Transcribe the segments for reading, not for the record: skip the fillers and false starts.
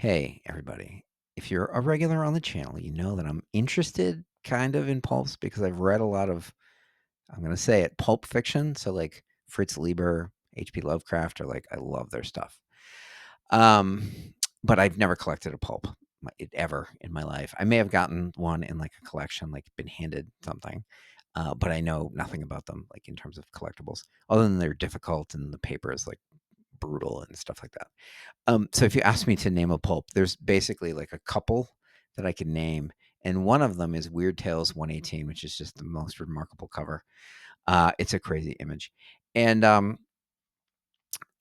Hey, everybody. If you're a regular on the channel, you know that I'm interested kind of in pulps because I've read a lot of, I'm going to say it, pulp fiction. So, like Fritz Lieber, H.P. Lovecraft, are like, I love their stuff. Um, but I've never collected a pulp ever in my life. I may have gotten one in like a collection, like been handed something, but I know nothing about them, like in terms of collectibles, other than they're difficult and the paper is like brutal and stuff like that. So if you ask me to name a pulp, there's basically like a couple that I can name, and one of them is Weird Tales 118, which is just the most remarkable cover. It's a crazy image, and CGC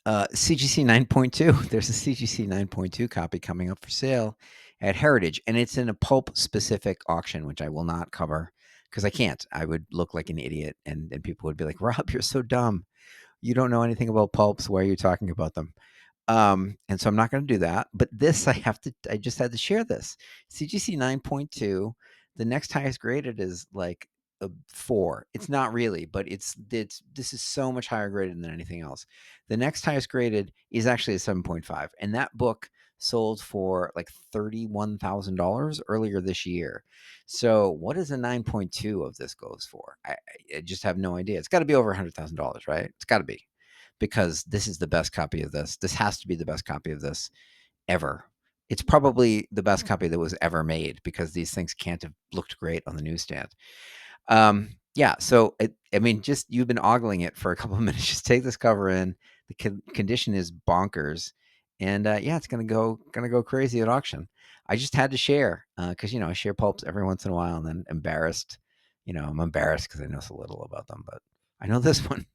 9.2. There's a CGC 9.2 copy coming up for sale at Heritage, and it's in a pulp specific auction, which I will not cover because I can't. I would look like an idiot, and people would be like, "Rob, you're so dumb. You don't know anything about pulps. Why are you talking about them?" And so I'm not going to do that. But this, I just had to share this. CGC 9.2, the next highest graded is like a 4. It's not really, but this is so much higher graded than anything else. The next highest graded is actually a 7.5. And that book sold for like $31,000 earlier this year. So what is a 9.2 of this goes for? I just have no idea. It's got to be over $100,000, right? It's got to be, because this is the best copy of this. This has to be the best copy of this ever. It's probably the best copy that was ever made because these things can't have looked great on the newsstand. Yeah, so I mean, just you've been ogling it for a couple of minutes. Just take this cover in. The condition is bonkers, and yeah, it's gonna go crazy at auction. I just had to share because I share pulps every once in a while, and then embarrassed. I'm embarrassed because I know so little about them, but I know this one.